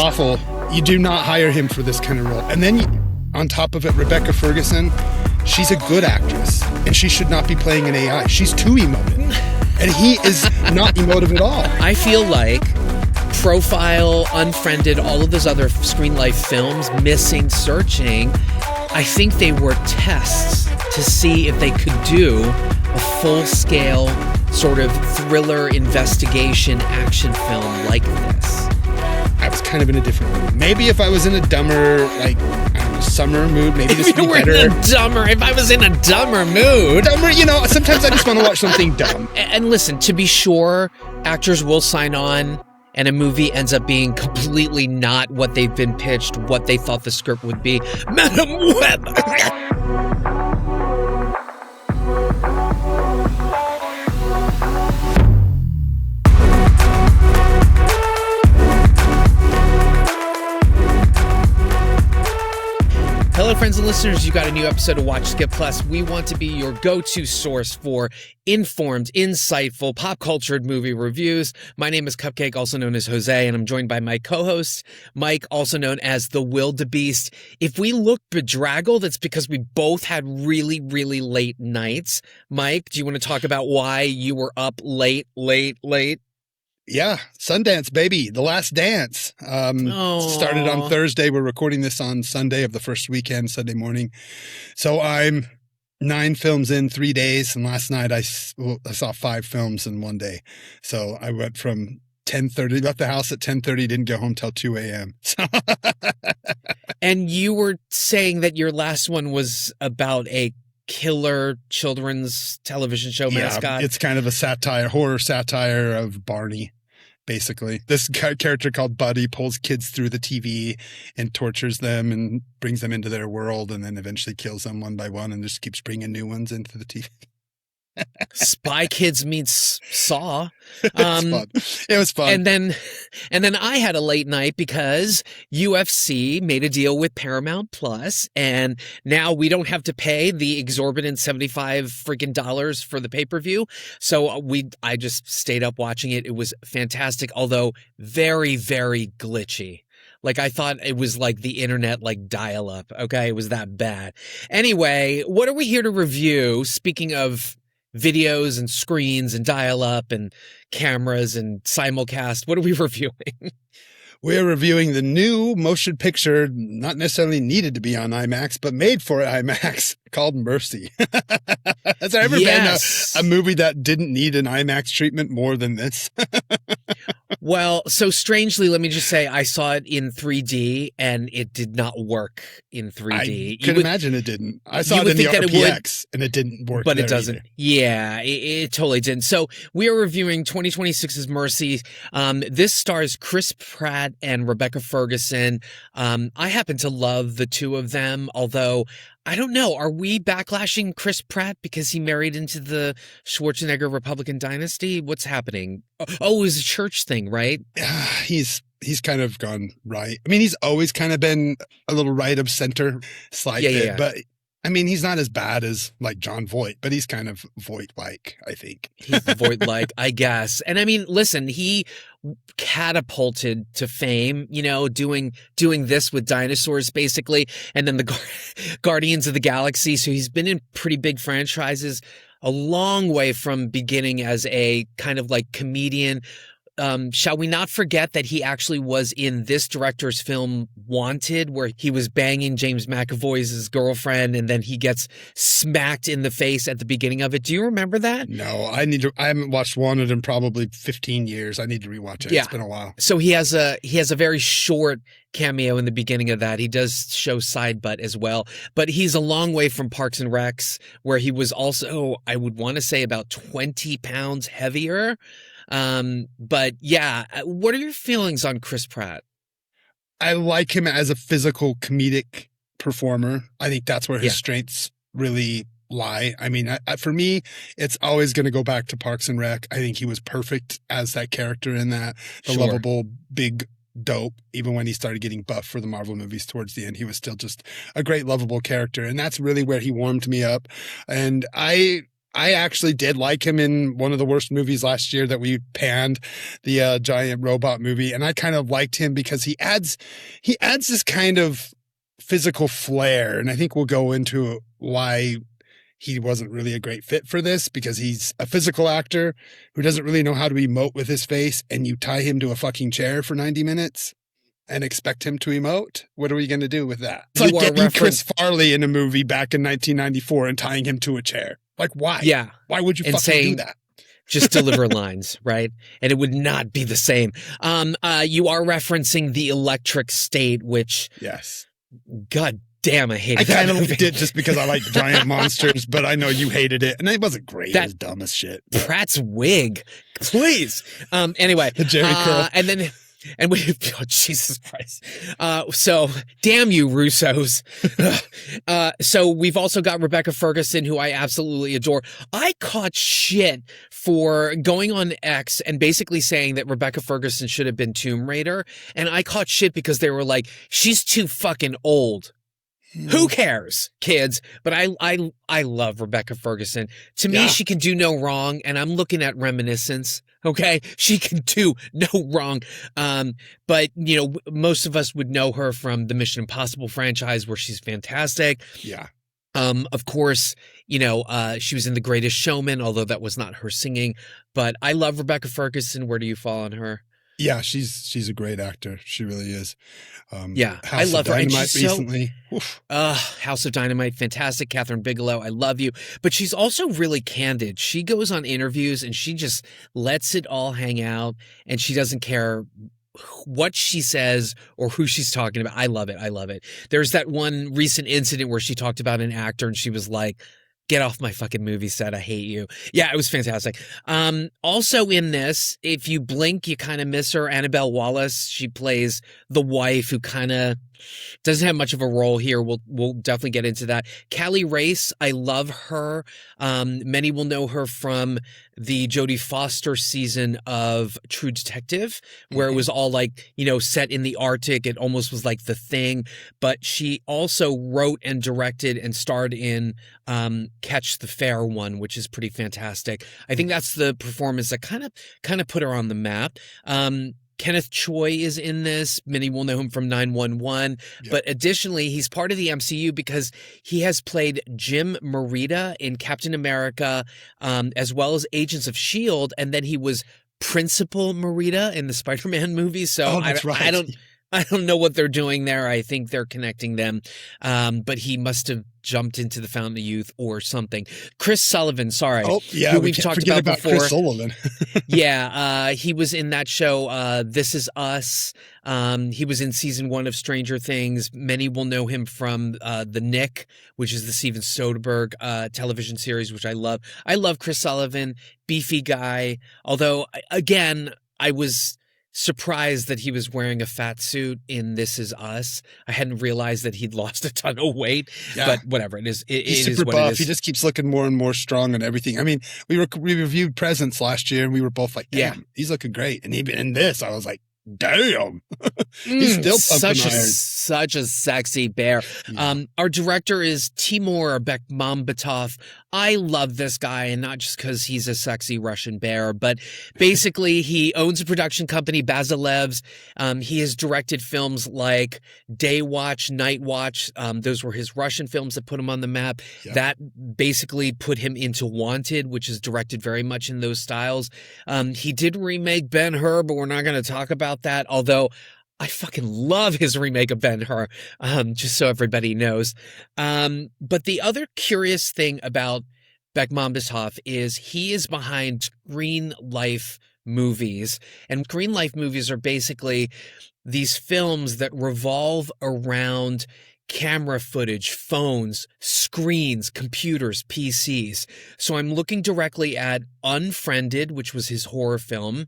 awful. You do not hire him for this kind of role. And then on top of it, Rebecca Ferguson, she's a good actress, and she should not be playing an AI. She's too emotive, and he is not emotive at all. I feel like Profile, Unfriended, all of those other Screenlife films, Missing, Searching, I think they were tests to see if they could do a full-scale sort of thriller investigation action film like this. I was kind of in a different mood. Maybe if I was in a dumber, like, I don't know, summer mood, maybe this would be better. If I was in a dumber mood. Dumber, sometimes I just want to watch something dumb. And listen, to be sure, actors will sign on and a movie ends up being completely not what they've been pitched, what they thought the script would be. Madam Web! Hello, friends and listeners. You got a new episode of WatchSkip Plus. We want to be your go-to source for informed, insightful, pop-cultured movie reviews. My name is Cupcake, also known as Jose, and I'm joined by my co-host, Mike, also known as TheWildabeast. If we look bedraggled, it's because we both had really, really late nights. Mike, do you want to talk about why you were up late? Yeah, Sundance, baby. The Last Dance. Started on Thursday. We're recording this on Sunday of the first weekend, Sunday morning. So I'm 9 films in 3 days. And last night I saw 5 films in one day. So I went from 10:30, left the house at 10:30, didn't go home till 2 a.m. And you were saying that your last one was about a killer children's television show mascot. It's kind of a horror satire of Barney, basically. This character called Buddy pulls kids through the TV and tortures them and brings them into their world and then eventually kills them one by one and just keeps bringing new ones into the TV. Spy Kids meets Saw. It was fun. And then I had a late night because UFC made a deal with Paramount Plus, and now we don't have to pay the exorbitant $75 freaking dollars for the pay-per-view. So I just stayed up watching it. It was fantastic, although very, very glitchy. Like, I thought it was like the internet, like dial-up. Okay, it was that bad. Anyway, what are we here to review? Speaking of videos and screens and dial-up and cameras and simulcast, what are we reviewing? We're reviewing the new motion picture, not necessarily needed to be on IMAX, but made for IMAX, called Mercy. Has there ever been a movie that didn't need an IMAX treatment more than this? Well, so strangely, let me just say, I saw it in 3D, and it did not work in 3D. I could imagine it didn't. I saw it in the RPX, and it didn't work. But it doesn't. Either. Yeah, it totally didn't. So we are reviewing 2026's Mercy. This stars Chris Pratt and Rebecca Ferguson. I happen to love the two of them, although I don't know. Are we backlashing Chris Pratt because he married into the Schwarzenegger Republican dynasty? What's happening? Oh, it was a church thing, right? He's kind of gone right. I mean, he's always kind of been a little right of center slide bit, yeah. But I mean, he's not as bad as like John Voight, but he's kind of Voight-like, I think. He's Voight-like, I guess. And I mean, listen, he catapulted to fame, doing this with dinosaurs, basically, and then the Guardians of the Galaxy. So he's been in pretty big franchises, a long way from beginning as a kind of like comedian. Shall we not forget that he actually was in this director's film Wanted, where he was banging James McAvoy's girlfriend and then he gets smacked in the face at the beginning of it. Do you remember that? No, I haven't watched Wanted in probably 15 years. I need to rewatch it. Yeah. It's been a while. So he has a very short cameo in the beginning of that. He does show side butt as well, but he's a long way from Parks and Recs, where he was also, I would want to say, about 20 pounds heavier. But yeah, what are your feelings on Chris Pratt? I like him as a physical comedic performer. I think that's where his strengths really lie. I mean, for me, it's always going to go back to Parks and Rec. I think he was perfect as that character in that, lovable, big dope. Even when he started getting buff for the Marvel movies towards the end, he was still just a great, lovable character. And that's really where he warmed me up. And I I actually did like him in one of the worst movies last year that we panned, the giant robot movie. And I kind of liked him because he adds this kind of physical flair. And I think we'll go into why he wasn't really a great fit for this, because he's a physical actor who doesn't really know how to emote with his face. And you tie him to a fucking chair for 90 minutes and expect him to emote. What are we going to do with that? It's like getting Chris Farley in a movie back in 1994 and tying him to a chair. Like, why? Yeah. Why would you fucking do that? Just deliver lines, right? And it would not be the same. You are referencing The Electric State, which... Yes. God damn, I hated that. I kind of liked it just because I like giant monsters, but I know you hated it. And it wasn't great. It was dumb as shit. Pratt's wig. Please. Anyway. The Jerry curl. And we, oh, Jesus Christ. So damn you, Russos. So we've also got Rebecca Ferguson, who I absolutely adore. I caught shit for going on X and basically saying that Rebecca Ferguson should have been Tomb Raider. And I caught shit because they were like, she's too fucking old. Who cares, kids? But I love Rebecca Ferguson. To me, she can do no wrong. And I'm looking at Reminiscence. Okay, she can do no wrong. But you know, most of us would know her from the Mission Impossible franchise, where she's fantastic. Yeah. Of course, you know, she was in The Greatest Showman, although that was not her singing. But I love Rebecca Ferguson. Where do you fall on her? Yeah, she's a great actor. She really is. I love her. And she's recently. House of Dynamite, fantastic. Catherine Bigelow, I love you. But she's also really candid. She goes on interviews and she just lets it all hang out, and she doesn't care what she says or who she's talking about. I love it. I love it. There's that one recent incident where she talked about an actor and she was like, get off my fucking movie set. I hate you. Yeah, it was fantastic. Also in this, if you blink, you kind of miss her. Annabelle Wallace. She plays the wife who kind of doesn't have much of a role here. We'll definitely get into that. Callie Reis, I love her. Many will know her from the Jodie Foster season of True Detective, where it was all like, you know, set in the Arctic. It almost was like The Thing. But she also wrote and directed and starred in Catch the Fair One, which is pretty fantastic. I think that's the performance that kind of put her on the map. Kenneth Choi is in this. Many will know him from 911. Yep. But additionally, he's part of the MCU because he has played Jim Morita in Captain America, as well as Agents of S.H.I.E.L.D. And then he was Principal Morita in the Spider-Man movies. So I don't know what they're doing there. I think they're connecting them. But he must have jumped into the Fountain of Youth or something. Chris Sullivan, sorry. Oh, yeah. Who we've talked about before. Chris Sullivan. Yeah. He was in that show, This Is Us. He was in season 1 of Stranger Things. Many will know him from The Nick, which is the Steven Soderbergh television series, which I love. I love Chris Sullivan, beefy guy. Although, again, I was surprised that he was wearing a fat suit in This Is Us. I hadn't realized that he'd lost a ton of weight, but whatever. He's super buff. He just keeps looking more and more strong and everything. I mean, we reviewed Presence last year and we were both like, damn, he's looking great. And even in this, I was like, damn, he's still pumping iron. Such a sexy bear. Yeah. Our director is Timur Bekmambetov. I love this guy, and not just because he's a sexy Russian bear, but basically he owns a production company, Basilev's. He has directed films like Day Watch, Night Watch. Those were his Russian films that put him on the map. Yeah. That basically put him into Wanted, which is directed very much in those styles. He did remake Ben-Hur, but we're not going to talk about that, although I fucking love his remake of Ben-Hur, just so everybody knows. But the other curious thing about Bekmambetov is he is behind Screenlife movies. And Screenlife movies are basically these films that revolve around camera footage, phones, screens, computers, PCs. So I'm looking directly at Unfriended, which was his horror film.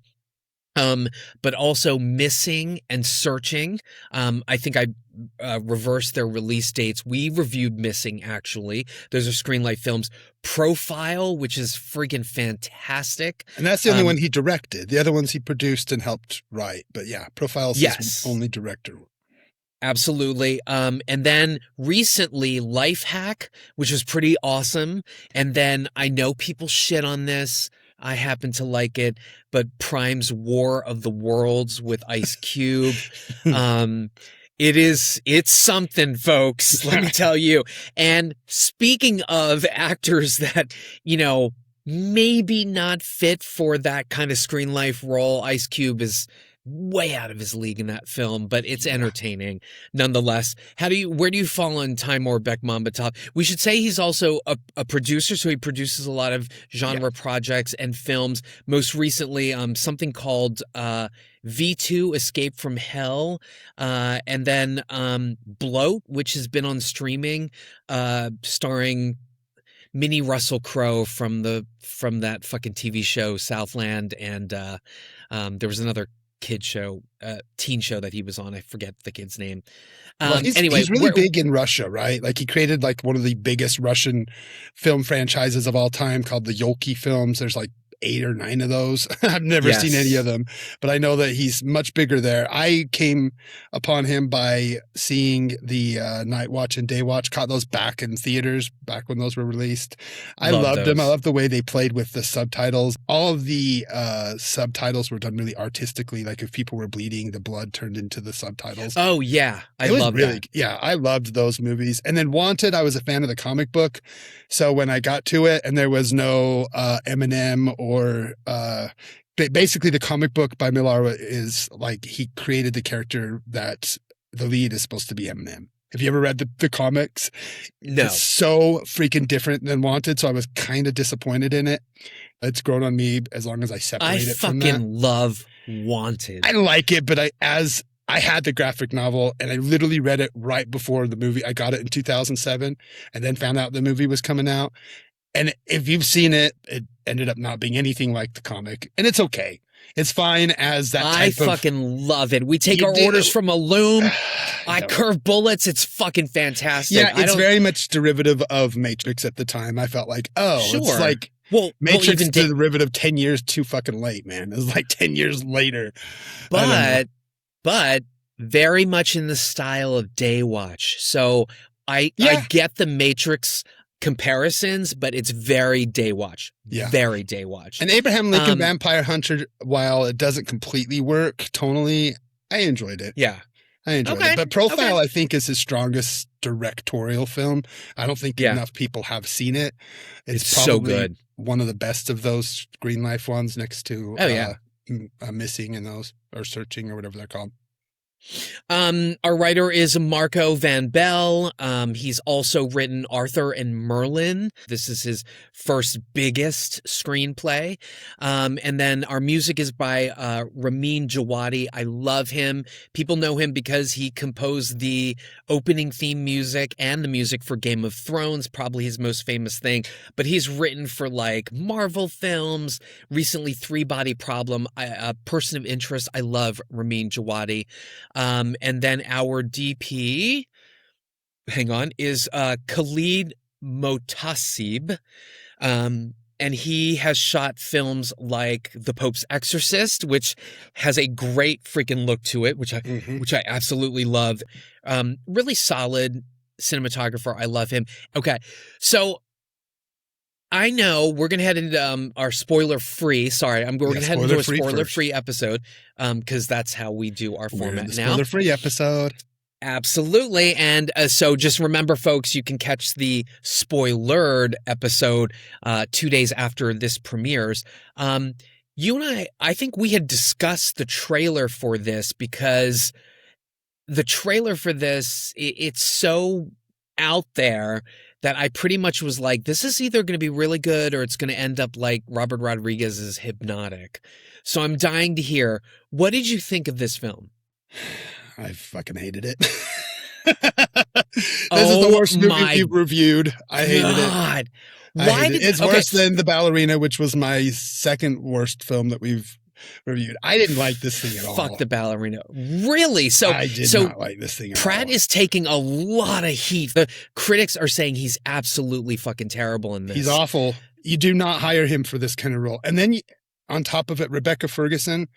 But also Missing and Searching. I think I reversed their release dates. We reviewed Missing, actually. Those are Screenlife films. Profile, which is freaking fantastic. And that's the only one he directed. The other ones he produced and helped write. But yeah, Profile's his only director. Absolutely. And then recently Life Hack, which was pretty awesome. And then I know people shit on this. I happen to like it, but Prime's War of the Worlds with Ice Cube. It's something, folks, let me tell you. And speaking of actors that, maybe not fit for that kind of screen life role, Ice Cube is way out of his league in that film, but it's entertaining nonetheless. Where do you fall on Timur Bekmambetov? We should say he's also a producer, so he produces a lot of genre projects and films. Most recently, something called V2 Escape from Hell, and then Bloat, which has been on streaming, starring Minnie Russell Crowe from that fucking TV show Southland, and there was another teen show that he was on. I forget the kid's name. He's really big in Russia, right? Like he created like one of the biggest Russian film franchises of all time called the Yolki films. There's like 8 or 9 of those. I've never seen any of them, but I know that he's much bigger there. I came upon him by seeing the Night Watch and Day Watch, caught those back in theaters back when those were released. I loved them. I loved the way they played with the subtitles. All of the subtitles were done really artistically. Like if people were bleeding, the blood turned into the subtitles. Oh yeah. I love that. Yeah, I loved those movies. And then Wanted, I was a fan of the comic book. So when I got to it and there was no Eminem or basically the comic book by Millar is like he created the character that the lead is supposed to be Eminem. Have you ever read the comics? No. It's so freaking different than Wanted, so I was kind of disappointed in it. It's grown on me as long as I separate it from that. I fucking love Wanted. I like it, but I had the graphic novel and I literally read it right before the movie. I got it in 2007 and then found out the movie was coming out. And if you've seen it, it ended up not being anything like the comic. And it's okay. It's fine as that type of... I fucking love it. We take our orders from a loom. I curve bullets. It's fucking fantastic. Yeah, it's very much derivative of Matrix at the time. I felt like, it's like... Well, Matrix is derivative 10 years too fucking late, man. It was like 10 years later. But very much in the style of Day Watch. So I get the Matrix comparisons, but it's very Day Watch. Yeah. Very Day Watch. And Abraham Lincoln Vampire Hunter, while it doesn't completely work tonally, I enjoyed it. Yeah. I enjoyed it. But Profile, I think, is his strongest directorial film. I don't think enough people have seen it. It's probably so good. One of the best of those Screenlife ones next to Missing and those, or Searching, or whatever they're called. Our writer is Marco Van Bell. He's also written Arthur and Merlin. This is his first biggest screenplay. And then our music is by Ramin Djawadi. I love him. People know him because he composed the opening theme music and the music for Game of Thrones, probably his most famous thing. But he's written for like Marvel films, recently Three Body Problem, a Person of Interest. I love Ramin Djawadi. And then our DP, is Khalid Motasib. And he has shot films like The Pope's Exorcist, which has a great freaking look to it, which I absolutely love. Really solid cinematographer. I love him. Okay, so I know we're going to head into our spoiler-free. Sorry, we're going to head into a spoiler-free episode because that's how we do our format now. Spoiler-free episode. Absolutely. And so just remember, folks, you can catch the spoilered episode 2 days after this premieres. You and I think we had discussed the trailer for this because the trailer for this, it's so out there that I pretty much was like, this is either going to be really good or it's going to end up like Robert Rodriguez's Hypnotic. So I'm dying to hear, what did you think of this film? I fucking hated it. This is the worst movie you've reviewed. I hated it. It's worse than The Ballerina, which was my second worst film that we've reviewed. I didn't like this thing at all. Fuck The Ballerina. Really? So I did not like this thing at all. Pratt is taking a lot of heat. The critics are saying he's absolutely fucking terrible in this. He's awful. You do not hire him for this kind of role. And then on top of it, Rebecca Ferguson,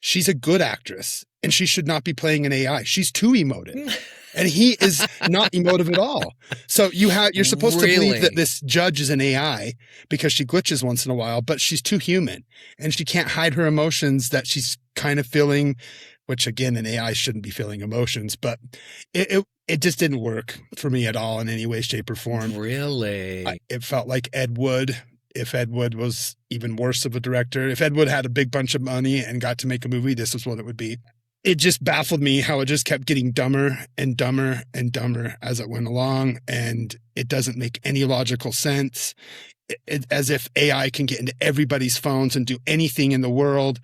she's a good actress and she should not be playing an AI. She's too emotive. And he is not emotive at all. So you're supposed to believe that this judge is an AI because she glitches once in a while, but she's too human and she can't hide her emotions that she's kind of feeling, which again, an AI shouldn't be feeling emotions, but it just didn't work for me at all in any way, shape, or form. Really? It felt like Ed Wood. If Ed Wood was even worse of a director, if Ed Wood had a big bunch of money and got to make a movie, this is what it would be. It just baffled me how it just kept getting dumber and dumber and dumber as it went along. And it doesn't make any logical sense. As if AI can get into everybody's phones and do anything in the world.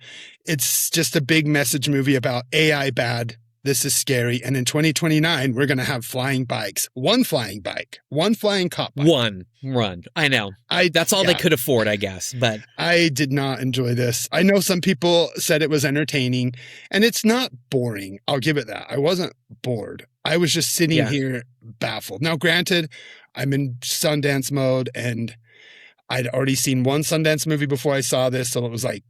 It's just a big message movie about AI bad. This is scary. And in 2029, we're going to have flying bikes. One flying bike, one flying cop bike. One run. I know. That's all they could afford, I guess. But I did not enjoy this. I know some people said it was entertaining, and it's not boring. I'll give it that. I wasn't bored. I was just sitting here baffled. Now, granted, I'm in Sundance mode, and I'd already seen one Sundance movie before I saw this, so it was like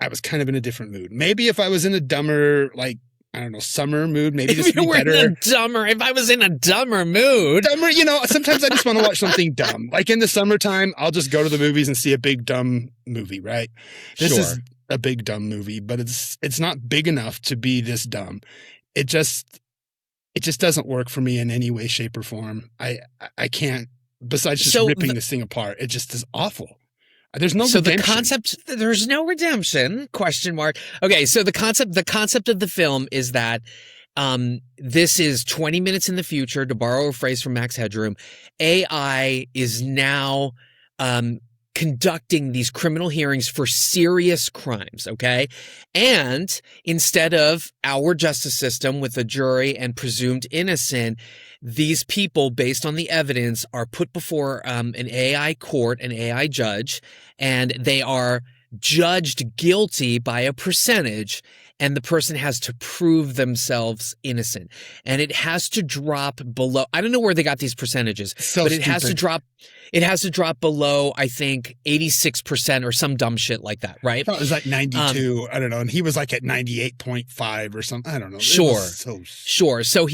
I was kind of in a different mood. Maybe if I was in a dumber, like, I don't know, summer mood, maybe this would be better. If I was in a dumber mood. Sometimes I just want to watch something dumb. Like in the summertime, I'll just go to the movies and see a big dumb movie, right? This is a big dumb movie, but it's not big enough to be this dumb. It just doesn't work for me in any way, shape, or form. I can't, besides just ripping this thing apart, it just is awful. There's no redemption. The concept, there's no redemption, question mark. Okay, so the concept of the film is that this is 20 minutes in the future, to borrow a phrase from Max Headroom. AI is now conducting these criminal hearings for serious crimes, okay? And instead of our justice system with a jury and presumed innocent, these people, based on the evidence, are put before an AI court, an AI judge, and they are judged guilty by a percentage, and the person has to prove themselves innocent. And it has to drop below, I don't know where they got these percentages, but it has to drop below, I think, 86% or some dumb shit like that, right? I thought it was like 92, I don't know, and he was like at 98.5 or something, I don't know. Sure. So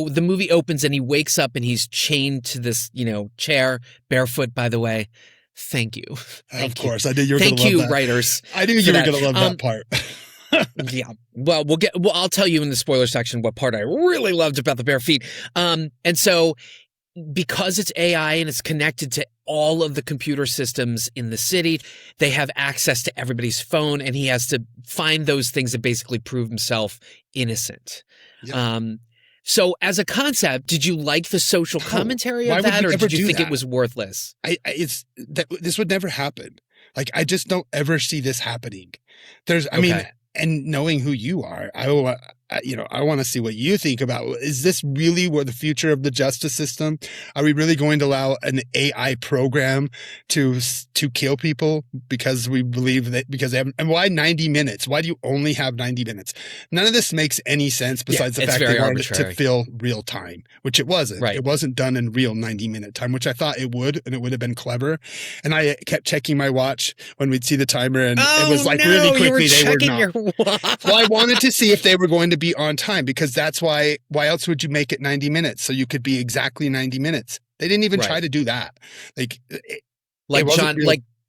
the movie opens and he wakes up and he's chained to this, chair, barefoot, by the way. Thank you. Of course, I knew you were going to love that. Thank you, writers. I knew you were going to love that part. Yeah. Well, I'll tell you in the spoiler section what part I really loved about the bare feet. And so because it's AI and it's connected to all of the computer systems in the city, they have access to everybody's phone, and he has to find those things that basically prove himself innocent. Yep. So as a concept, did you like the social commentary of that, or did you think it was worthless? This would never happen. Like, I just don't ever see this happening. I mean, and knowing who you are, I want to see what you think about, is this really where the future of the justice system? Are we really going to allow an AI program to kill people because we believe that, and why 90 minutes? Why do you only have 90 minutes? None of this makes any sense besides the fact they wanted it to fill real time, which it wasn't. Right. It wasn't done in real 90-minute time, which I thought it would, and it would have been clever. And I kept checking my watch when we'd see the timer, and it was like really quickly they were not. Well, I wanted to see if they were going to be on time, because that's why else would you make it 90 minutes? So you could be exactly 90 minutes. They didn't even try to do that. Like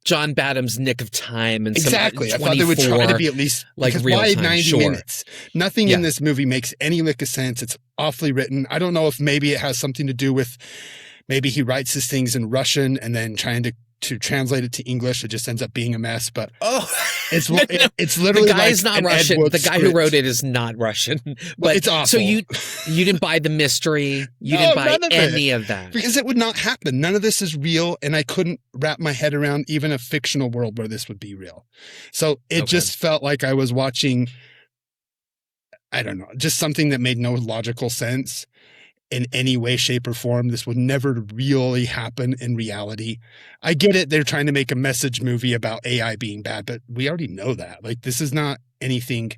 John Badham's Nick of Time and exactly. I thought they would try to be at least like real why time. 90 minutes? Nothing in this movie makes any lick of sense. It's awfully written. I don't know if maybe it has something to do with maybe he writes his things in Russian and then trying to translate it to English, it just ends up being a mess. But it's literally the guy like is not Russian. The guy who wrote it is not Russian. But it's awful. So you didn't buy the mystery. You didn't buy any of that, because it would not happen. None of this is real, and I couldn't wrap my head around even a fictional world where this would be real. So it just felt like I was watching, I don't know, just something that made no logical sense in any way, shape, or form. This would never really happen in reality. I get it. They're trying to make a message movie about AI being bad, but we already know that. Like, this is not anything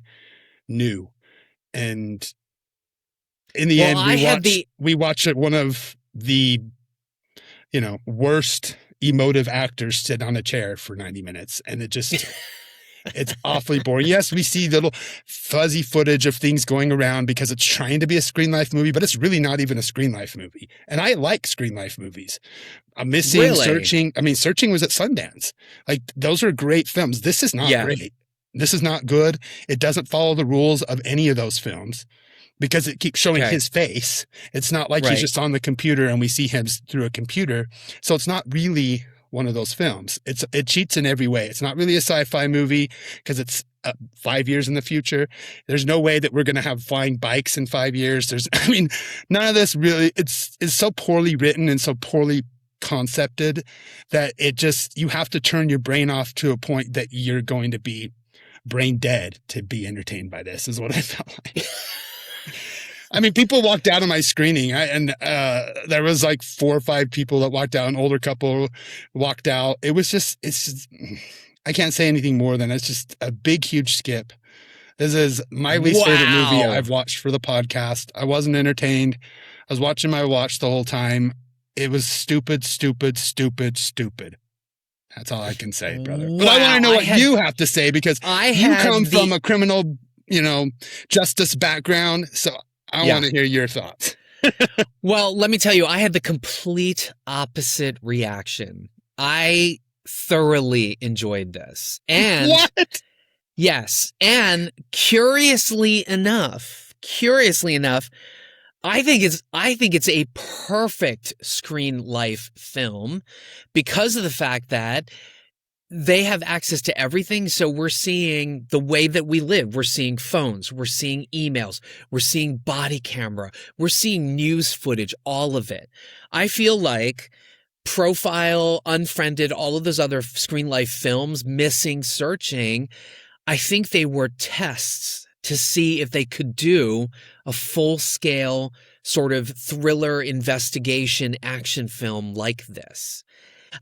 new. And in the end, we watched one of the, worst emotive actors sit on a chair for 90 minutes. And it's awfully boring. Yes, we see little fuzzy footage of things going around because it's trying to be a Screenlife movie, but it's really not even a Screenlife movie. And I like Screenlife movies. I'm missing Really? Searching. I mean, Searching was at Sundance. Like, those are great films. This is not great. This is not good. It doesn't follow the rules of any of those films because it keeps showing his face. It's not like he's just on the computer and we see him through a computer. So it's not really one of those films. It cheats in every way. It's not really a sci-fi movie because it's 5 years in the future. There's no way that we're going to have flying bikes in 5 years. None of this really, it's so poorly written and so poorly concepted that you have to turn your brain off to a point that you're going to be brain dead to be entertained by this, is what I felt like. I mean, people walked out of my screening and there was like 4 or 5 people that walked out. An older couple walked out. It's just, I can't say anything more than it's just a big, huge skip. This is my least favorite movie I've watched for the podcast. I wasn't entertained. I was watching my watch the whole time. It was stupid, stupid, stupid, stupid. That's all I can say, brother. But I want to know what you have to say because you come from a criminal, justice background. So I want to hear your thoughts. Well, let me tell you, I had the complete opposite reaction. I thoroughly enjoyed this. And what? Yes. And curiously enough, I think it's a perfect Screenlife film because of the fact that they have access to everything. So we're seeing the way that we live. We're seeing phones. We're seeing emails. We're seeing body camera. We're seeing news footage, all of it. I feel like Profile, Unfriended, all of those other Screenlife films, Missing, Searching, I think they were tests to see if they could do a full-scale sort of thriller investigation action film like this.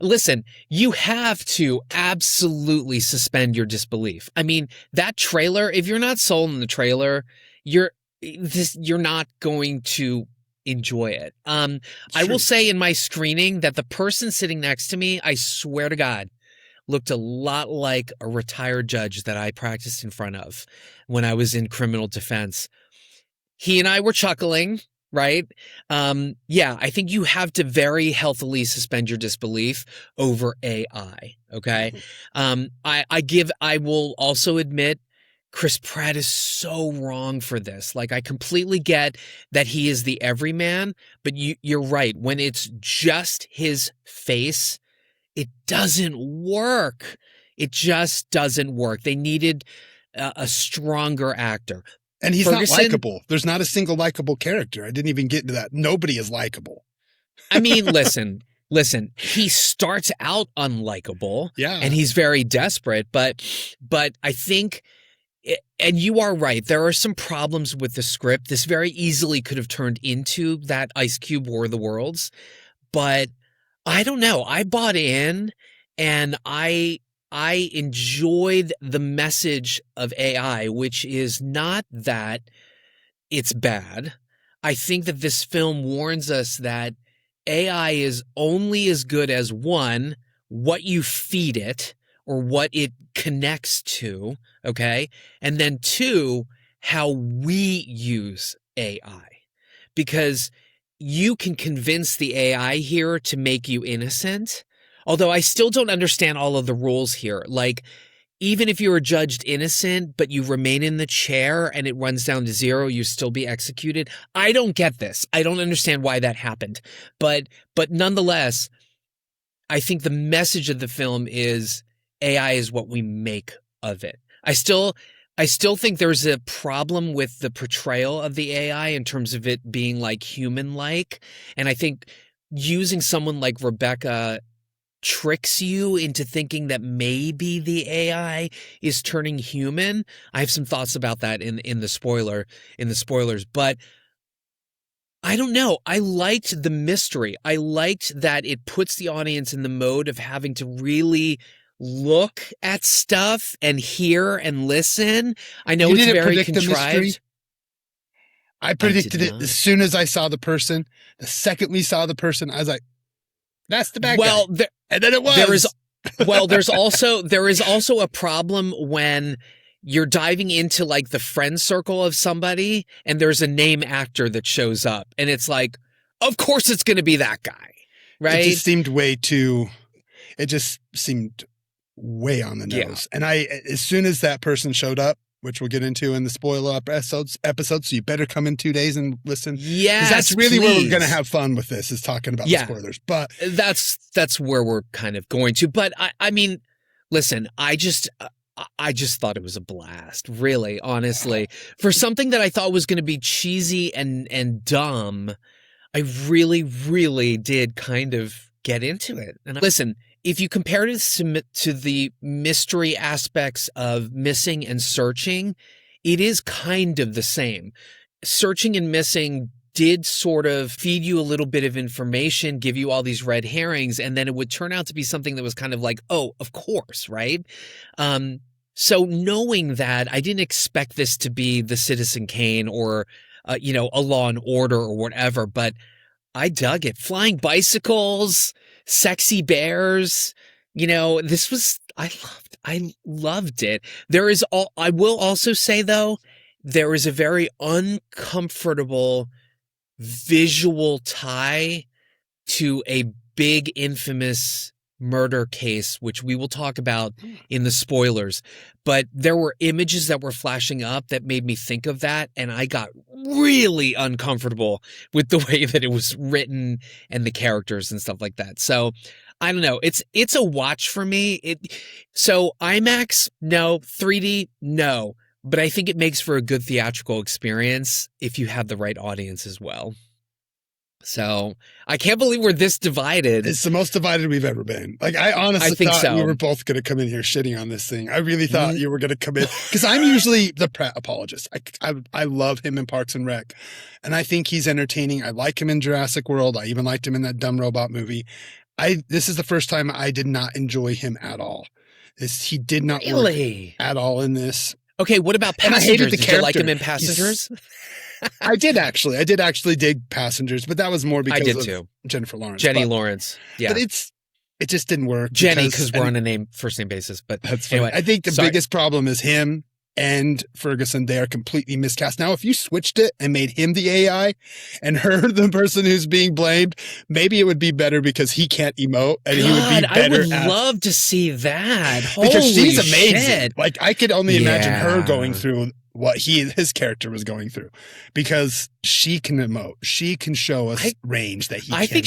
Listen, you have to absolutely suspend your disbelief. I mean, that trailer, if you're not sold on the trailer, you're not going to enjoy it. I will say in my screening that the person sitting next to me, I swear to God, looked a lot like a retired judge that I practiced in front of when I was in criminal defense. He and I were chuckling, right? I think you have to very healthily suspend your disbelief over AI. Okay. I will also admit Chris Pratt is so wrong for this. Like, I completely get that he is the everyman, but you're right. When it's just his face, it doesn't work. It just doesn't work. They needed a stronger actor. And he's Ferguson, not likable. There's not a single likable character. I didn't even get into that. Nobody is likable. I mean, listen, he starts out unlikable. Yeah. And he's very desperate, but I think, and you are right, there are some problems with the script. This very easily could have turned into that Ice Cube War of the Worlds, but I don't know. I bought in and I enjoyed the message of AI, which is not that it's bad. I think that this film warns us that AI is only as good as, one, what you feed it or what it connects to, okay? And then two, how we use AI. Because you can convince the AI here to make you innocent. Although I still don't understand all of the rules here. Like, even if you are judged innocent, but you remain in the chair and it runs down to 0, you still be executed. I don't get this. I don't understand why that happened. But nonetheless, I think the message of the film is AI is what we make of it. I still think there's a problem with the portrayal of the AI in terms of it being like human-like. And I think using someone like Rebecca tricks you into thinking that maybe the AI is turning human. I have some thoughts about that in the spoilers, but I don't know. I liked the mystery. I liked that it puts the audience in the mode of having to really look at stuff and hear and listen. I know it's very contrived. I predicted it as soon as I saw the person. The second we saw the person, I was like, That's the bad well, guy. And then it was. There is also a problem when you're diving into like the friend circle of somebody and there's a name actor that shows up and it's like, of course it's going to be that guy, right? It just seemed way on the nose. And as soon as that person showed up, which we'll get into in the spoiler episodes, so you better come in 2 days and listen. Yes, that's really where we're going to have fun with this, is talking about the spoilers. But that's where we're kind of going to. But I mean, listen, I just thought it was a blast, really, honestly. For something that I thought was going to be cheesy and dumb, I really, really did kind of get into it. And listen, if you compare it to the mystery aspects of missing and searching, it is kind of the same. Searching and missing did sort of feed you a little bit of information, give you all these red herrings, and then it would turn out to be something that was kind of like, oh, of course, right? So knowing that, I didn't expect this to be the Citizen Kane or, a Law and Order or whatever, but I dug it. Flying bicycles, sexy bears, I loved it. I will also say though, there is a very uncomfortable visual tie to a big infamous murder case, which we will talk about in the spoilers. But there were images that were flashing up that made me think of that, and I got really uncomfortable with the way that it was written and the characters and stuff like that. So I don't know. It's a watch for me. So IMAX, no. 3D, no. But I think it makes for a good theatrical experience if you have the right audience as well. So I can't believe we're this divided. It's the most divided we've ever been. Like, I honestly thought we were both going to come in here shitting on this thing. I really thought you were going to come in, because I'm usually the Pratt apologist. I love him in Parks and Rec, and I think he's entertaining. I like him in Jurassic World. I even liked him in that dumb robot movie. This is the first time I did not enjoy him at all. He did not work at all in this. Okay, what about Passengers? I hated the Did character. You like him in Passengers? I did actually dig Passengers, but that was more because of Jennifer Lawrence. Lawrence. Yeah. But it just didn't work. Jenny, because we're on a first name basis. But that's anyway, I think the biggest problem is him and Ferguson. They are completely miscast. Now, if you switched it and made him the AI and her the person who's being blamed, maybe it would be better, because he can't emote and he would be better. I would love to see that. Because she's amazing. Shit. Like, I could only imagine her going through what his character was going through, because she can emote. She can show us range that he cannot. I think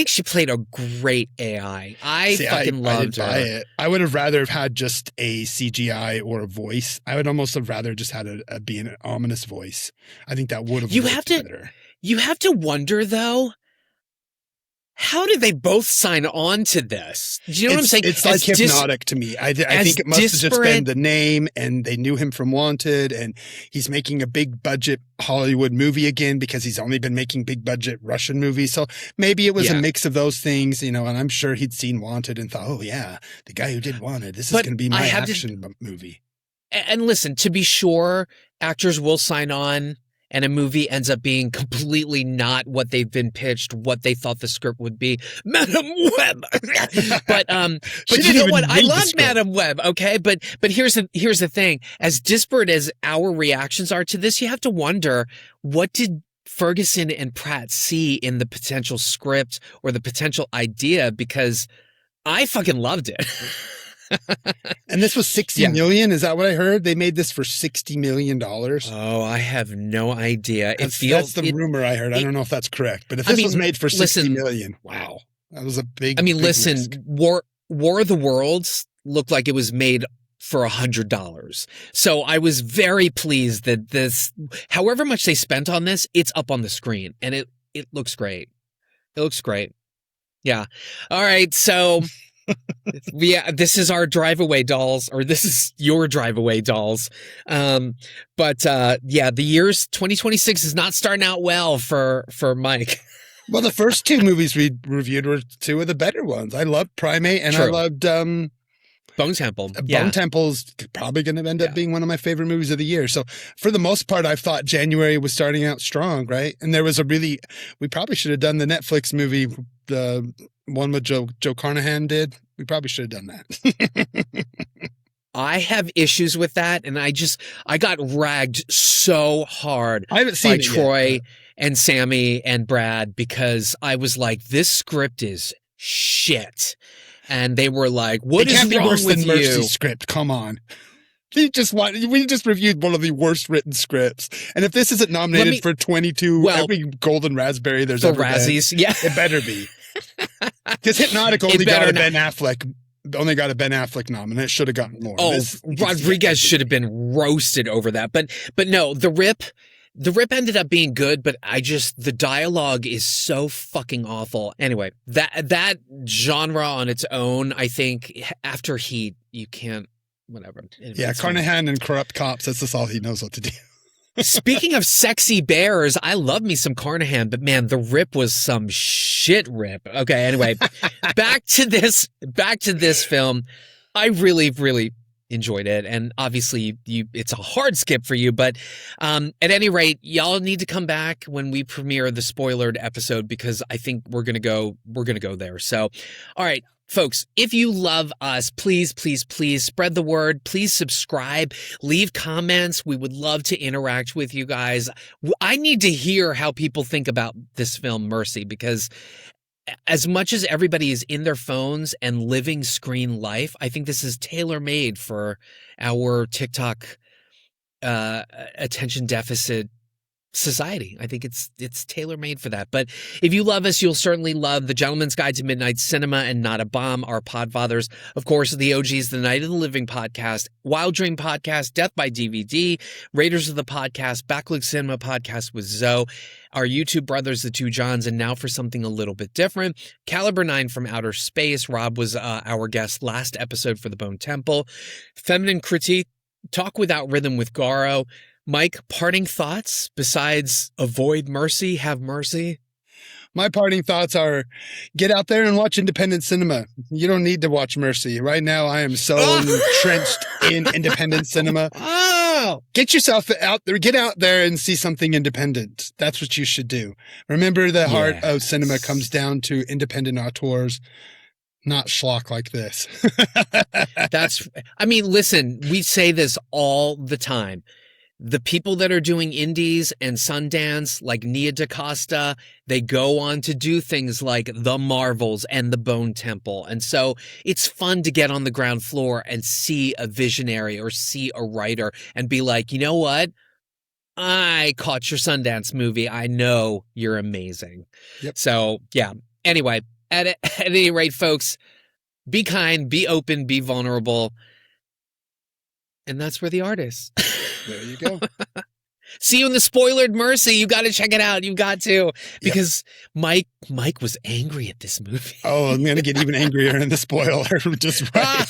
she played a great AI. I loved her. Buy it. I would have rather have had just a CGI or a voice. I would almost have rather just had be an ominous voice. I think that would have worked better. You have to wonder though, how did they both sign on to this? Do you know what I'm saying? It's like Hypnotic to me. I think it must have just been the name, and they knew him from Wanted, and he's making a big budget Hollywood movie again because he's only been making big budget Russian movies. So maybe it was a mix of those things, and I'm sure he'd seen Wanted and thought, oh yeah, the guy who did Wanted, this is going to be my action movie. And listen, to be sure, actors will sign on, and a movie ends up being completely not what they've been pitched, what they thought the script would be. Madam Web. but you know what? I love Madam Web. Okay. But here's the thing. As disparate as our reactions are to this, you have to wonder, what did Ferguson and Pratt see in the potential script or the potential idea? Because I fucking loved it. And this was $60 million. Is that what I heard? They made this for $60 million. Oh, I have no idea. That's the rumor I heard. I don't know if that's correct, but if this was made for $60 million, wow, that was a big. I mean, big listen, risk. War of the Worlds looked like it was made for $100. So I was very pleased that this, however much they spent on this, it's up on the screen, and it looks great. It looks great. Yeah. All right. So. Yeah, this is our drive away dolls, or this is your drive away dolls. But the year's 2026 is not starting out well for Mike. Well, the first two movies we reviewed were two of the better ones. I loved Primate, and I loved Bone Temple. Bone Temple's probably going to end up being one of my favorite movies of the year. So for the most part, I've thought January was starting out strong, right? And there was we probably should have done the Netflix movie, the one with Joe Carnahan did. We probably should have done that. I have issues with that, and I got ragged so hard I haven't seen by Troy and Sammy and Brad because I was like, this script is shit. And they were like, what is wrong with you? It can't be worse than Mercy's script. Come on. We just reviewed one of the worst written scripts. And if this isn't nominated for 22, every Golden Raspberry there's ever Razzies, been, it better be. Because Hypnotic only got a Ben Affleck nom, and it should have gotten more. Oh, Rodriguez should have been roasted over that. But no, The Rip ended up being good, but the dialogue is so fucking awful. Anyway, that genre on its own, I think after Heat, you can't, whatever. Carnahan and corrupt cops, that's all he knows what to do. Speaking of sexy bears, I love me some Carnahan, but man, The Rip was some shit rip. Okay, anyway, back to this film. I really, really enjoyed it, and obviously it's a hard skip for you, but at any rate, y'all need to come back when we premiere the spoilered episode because I think we're gonna go there. So, all right, folks, if you love us, please, please, please spread the word. Please subscribe, leave comments. We would love to interact with you guys. I need to hear how people think about this film, Mercy, because as much as everybody is in their phones and living screen life, I think this is tailor-made for our TikTok attention deficit society. I think it's tailor-made for that. But if you love us, you'll certainly love The Gentleman's Guide to Midnight Cinema and Not a Bomb, our podfathers. Of course, the OGs, The Night of the Living podcast, Wild Dream podcast, Death by DVD, Raiders of the podcast, Backlook Cinema podcast with Zoe, our YouTube brothers, The Two Johns, and now for something a little bit different, Caliber 9 from Outer Space. Rob was our guest last episode for The Bone Temple. Feminine Critique, Talk Without Rhythm with Garo. Mike, parting thoughts besides avoid Mercy, have mercy? My parting thoughts are get out there and watch independent cinema. You don't need to watch Mercy. Right now, I am so entrenched in independent cinema. Oh! Get yourself out there. Get out there and see something independent. That's what you should do. Remember, the heart of cinema comes down to independent auteurs, not schlock like this. Listen, we say this all the time. The people that are doing indies and Sundance, like Nia DaCosta, they go on to do things like The Marvels and The Bone Temple. And so it's fun to get on the ground floor and see a visionary or see a writer and be like, you know what? I caught your Sundance movie. I know you're amazing. Yep. So, yeah. Anyway, at any rate, folks, be kind, be open, be vulnerable. And that's where the art is. There you go. See you in the spoilered Mercy. You got to check it out. You got to. Because Mike was angry at this movie. Oh, I'm going to get even angrier in the spoiler. Just right.